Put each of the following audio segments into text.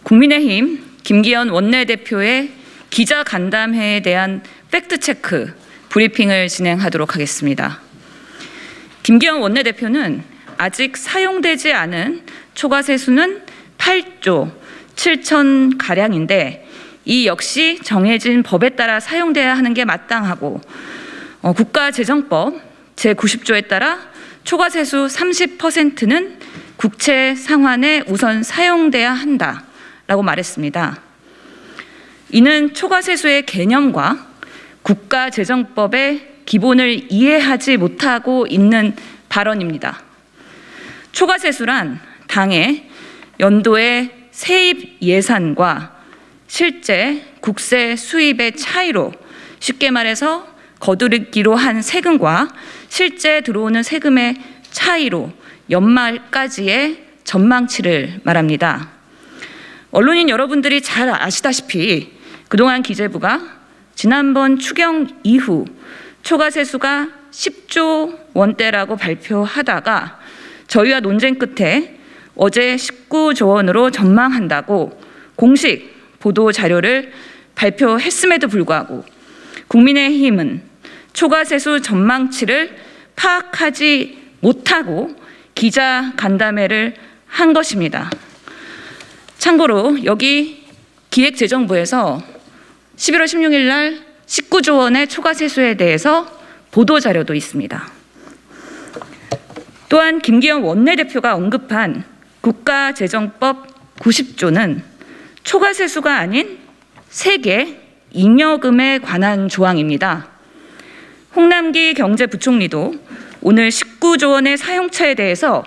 국민의힘 김기현 원내대표의 기자간담회에 대한 팩트체크 브리핑을 진행하도록 하겠습니다. 김기현 원내대표는 아직 사용되지 않은 초과세수는 8조 7천가량인데 이 역시 정해진 법에 따라 사용돼야 하는 게 마땅하고 국가재정법 제90조에 따라 초과세수 30%는 국채 상환에 우선 사용돼야 한다라고 말했습니다. 이는 초과세수의 개념과 국가재정법의 기본을 이해하지 못하고 있는 발언입니다. 초과세수란 당의 연도의 세입 예산과 실제 국세 수입의 차이로, 쉽게 말해서 거두기로 한 세금과 실제 들어오는 세금의 차이로 연말까지의 전망치를 말합니다. 언론인 여러분들이 잘 아시다시피 그동안 기재부가 지난번 추경 이후 초과세수가 10조 원대라고 발표하다가 저희와 논쟁 끝에 어제 19조 원으로 전망한다고 공식 보도 자료를 발표했음에도 불구하고 국민의힘은 초과세수 전망치를 파악하지 못하고 기자간담회를 한 것입니다. 참고로 여기 기획재정부에서 11월 16일 날 19조 원의 초과세수에 대해서 보도자료도 있습니다. 또한 김기현 원내대표가 언급한 국가재정법 90조는 초과세수가 아닌 세계 잉여금에 관한 조항입니다. 홍남기 경제부총리도 오늘 19조 원의 사용처에 대해서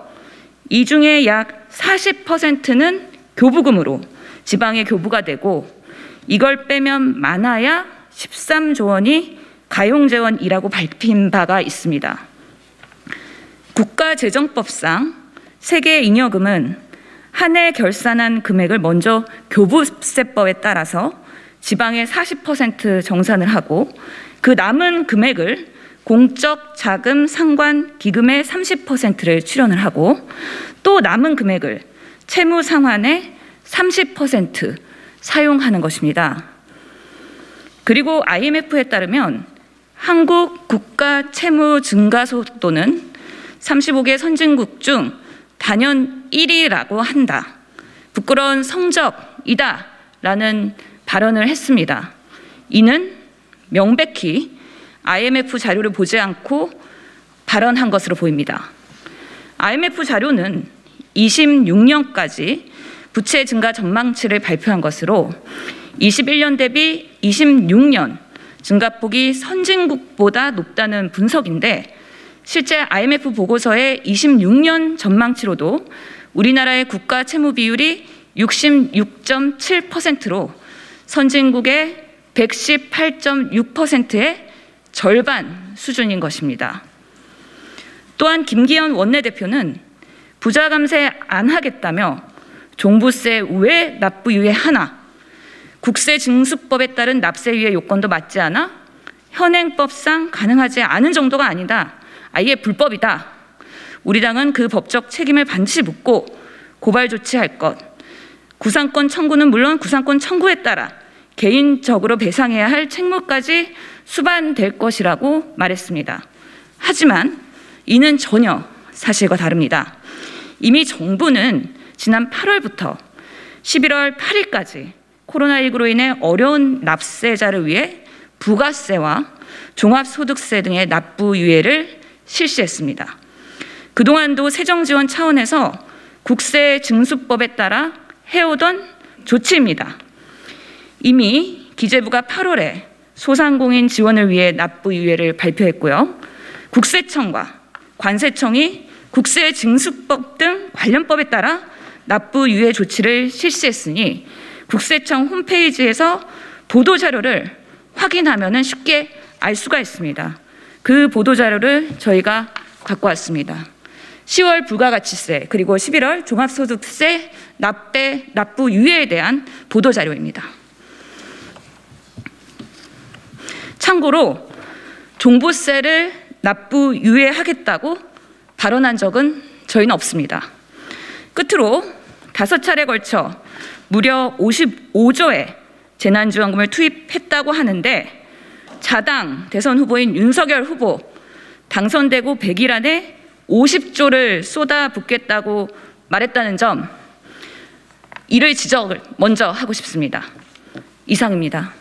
이 중에 약 40%는 교부금으로 지방에 교부가 되고 이걸 빼면 많아야 13조 원이 가용재원이라고 밝힌 바가 있습니다. 국가재정법상 세계 잉여금은 한 해 결산한 금액을 먼저 교부세법에 따라서 지방에 40% 정산을 하고 그 남은 금액을 공적 자금 상관 기금의 30%를 출연을 하고 또 남은 금액을 채무 상환의 30% 사용하는 것입니다. 그리고 IMF에 따르면 한국 국가 채무 증가 속도는 35개 선진국 중 단연 1위라고 한다. 부끄러운 성적이다 라는 발언을 했습니다. 이는 명백히 IMF 자료를 보지 않고 발언한 것으로 보입니다. IMF 자료는 26년까지 부채 증가 전망치를 발표한 것으로 21년 대비 26년 증가폭이 선진국보다 높다는 분석인데 실제 IMF 보고서의 26년 전망치로도 우리나라의 국가 채무 비율이 66.7%로 선진국의 118.6%의 절반 수준인 것입니다. 또한 김기현 원내대표는 부자 감세 안 하겠다며 종부세 외 납부 유예 하나, 국세 징수법에 따른 납세 유예 요건도 맞지 않아 현행법상 가능하지 않은 정도가 아니다. 아예 불법이다. 우리 당은 그 법적 책임을 반드시 묻고 고발 조치할 것. 구상권 청구는 물론 구상권 청구에 따라 개인적으로 배상해야 할 책무까지 수반될 것이라고 말했습니다. 하지만 이는 전혀 사실과 다릅니다. 이미 정부는 지난 8월부터 11월 8일까지 코로나19로 인해 어려운 납세자를 위해 부가세와 종합소득세 등의 납부 유예를 실시했습니다. 그동안도 세정지원 차원에서 국세 징수법에 따라 해오던 조치입니다. 이미 기재부가 8월에 소상공인 지원을 위해 납부 유예를 발표했고요. 국세청과 관세청이 국세 징수법 등 관련법에 따라 납부 유예 조치를 실시했으니 국세청 홈페이지에서 보도자료를 확인하면 쉽게 알 수가 있습니다. 그 보도자료를 저희가 갖고 왔습니다. 10월 부가가치세 그리고 11월 종합소득세 납부 유예에 대한 보도자료입니다. 참고로 종부세를 납부 유예하겠다고 발언한 적은 저희는 없습니다. 끝으로 5차례 걸쳐 무려 55조의 재난지원금을 투입했다고 하는데 자당 대선 후보인 윤석열 후보 당선되고 100일 안에 50조를 쏟아붓겠다고 말했다는 점, 이를 지적을 먼저 하고 싶습니다. 이상입니다.